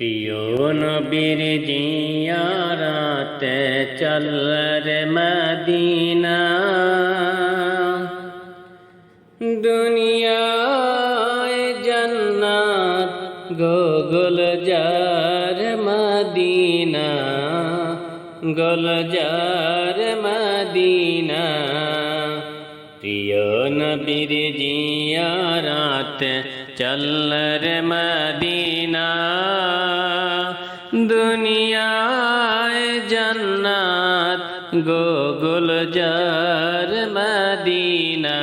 প্রিয় নবীর জিয়ারাতে চল রে মদিনা, দুনিয়ায় জান্নাত গোল যার মদিনা, গোল যার মদিনা। প্রিয় নবীর জিয়ারাতে চল রে মদিনা, দুনিয়ায় জান্নাত গোল যার মদিনা,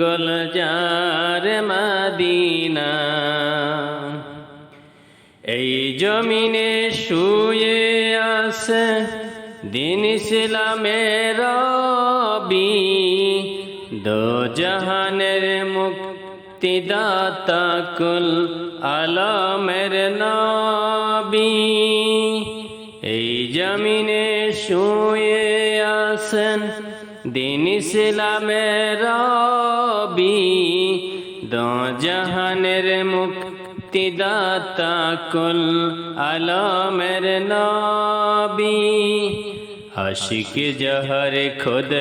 গোল যার মদিনা। এই জমিনে শুয়ে আছে দিন ইসলামের রবি, দো জাহানের মুক্তিদাতা কুল আলমের নবী। এই জমিনে শুয়ে আছেন দিন ইসলামের রবি, দো জাহানের মুক্তিদাতা কুল আলমের নবী। আশিক জহর খুদ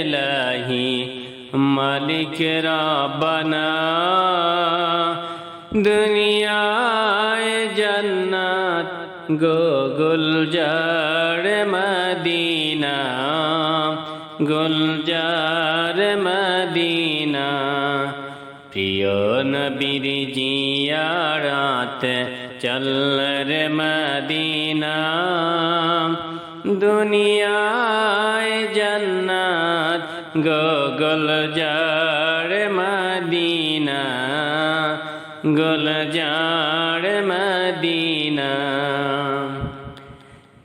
ইলাহি মালিক রাব্বানা, দুনিয়ায় জান্নাত গোল যার মদিনা, গোল যার মদিনা। প্রিয় নবীর জিয়ারাতে চল রে মদিনা, দুনিয়ায় জান্নাত গোল যার মদিনা, গোল যার মদিনা।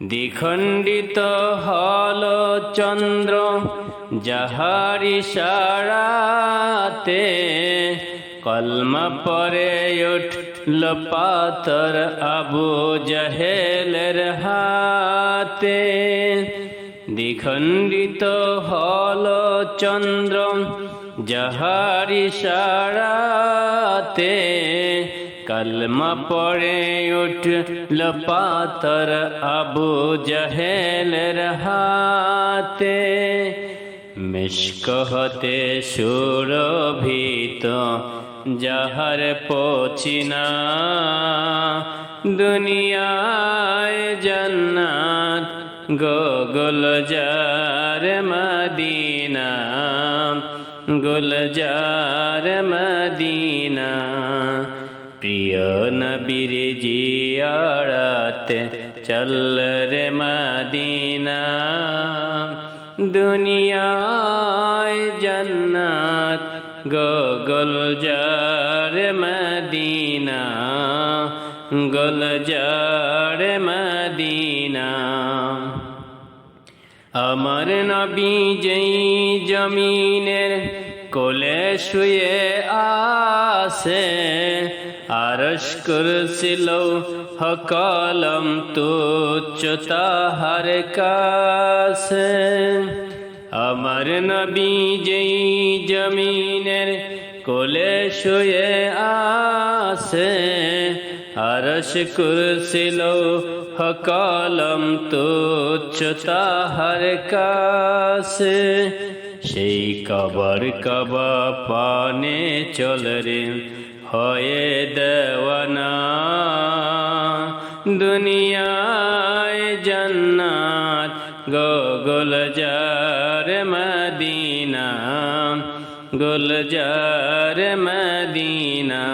দ্বিখণ্ডিত হল চন্দ্র যাহার ইশারাতে, কলমা পরে উঠল পাথর আবু জহেলের হাতে। দ্বিখণ্ডিত হল চন্দ্র যাহার ইশারাতে, কলমা পড়ে উঠল পাথর আবু জহেলের হাতে। মিশক হতে সুরভিত যাহার পচিনা, দুনিয়ায় জান্নাত গোল যার মদিনা, গোল যার মদিনা। প্রিয় নবীর জিয়ারাতে চল রে মদিনা, দুনিয়ায় জান্নাত গোল যার মদিনা, গোল যার মদিনা। আমার নবী যেই জমিনের কোলে শুয়ে আছে, আরশ কুরসি লৌহ কলম তুচ্ছ তাহার কাছে। আমার নবী যেই জমিনের কোলে শুয়ে আছে, আরশ কুরসি লৌহ কলম তুচ্ছ তাহার কাছে। সেই কবর কবা পানে চল রে হয়ে দেওয়ানা, দুনিয়ায় জান্নাত গোল যার মদিনা, গোল যার মদিনা।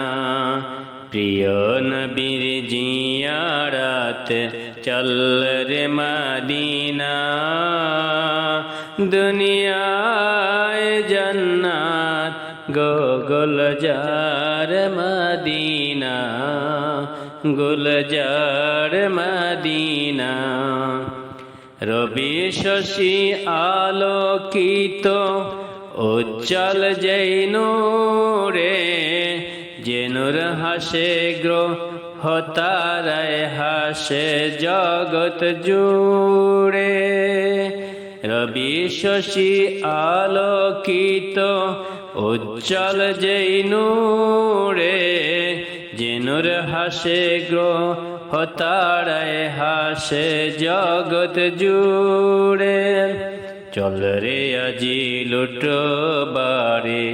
প্রিয় নবীর জিয়ারাতে চল রে মদিনা, দুনিয়ায় জান্নাত গোল যার মদিনা, গোল যার মদিনা। রবি শশী আলোকিত উজ্জ্বল যেই নূরে, যে নূর হাসে গ্রহ তারায় হাসে জগৎ জুড়ে। রবি শশী আলোকিত উজ্জ্বল যেই নূরে, যে নূর হাসে গ্রহ তারায় হাসে জগৎ জুড়ে। চল রে আজি লুটো বাড়ি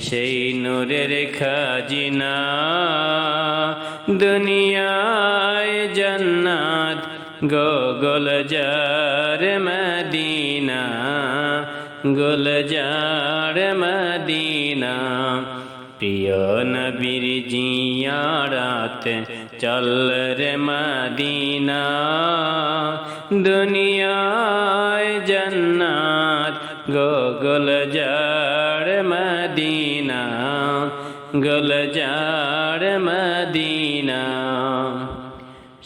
সেই নূরের খাজিনা, দুনিয়ায় জান্নাত গুলজার মদিনা, গুলজার মদিনা। প্রিয় নবীর জিয়ারাতে চল রে মদিনা, দুনিয়ায় জান্নাত গুলজার মদিনা, গুলজার মদিনা।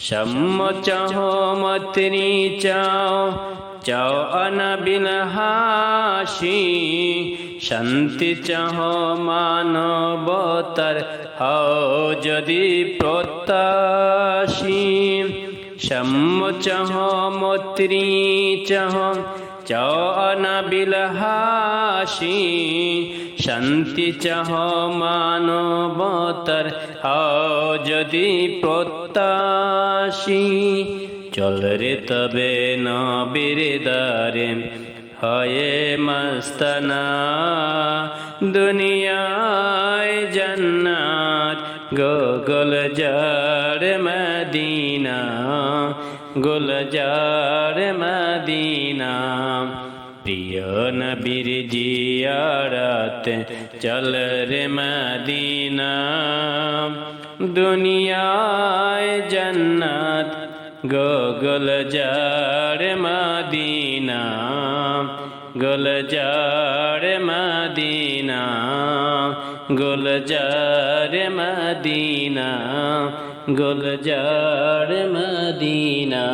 সম্ম চাও মতরি চাও, চাও অনাবিল হাসি, শান্তি চাও মানবতার হও যদি প্রত্যাশী। সম্ম চাও মতরি চাও, চাও অনাবিল হাসি, শান্তি চাও মানবতার হও যদি প্রত্যাশী। চল রে তবে নবীর দারে হয়ে মস্তানা, দুনিয়ায় জান্নাত গুলজার মদিনা, গুলজার মদিনা। প্রিয় নবীর জিয়ারাতে চল রে মদিনা, দুনিয়ায় জান্নাত গুলজার মদিনা, গুলজার মদিনা, গুলজার মদিনা, গুলজার মদিনা।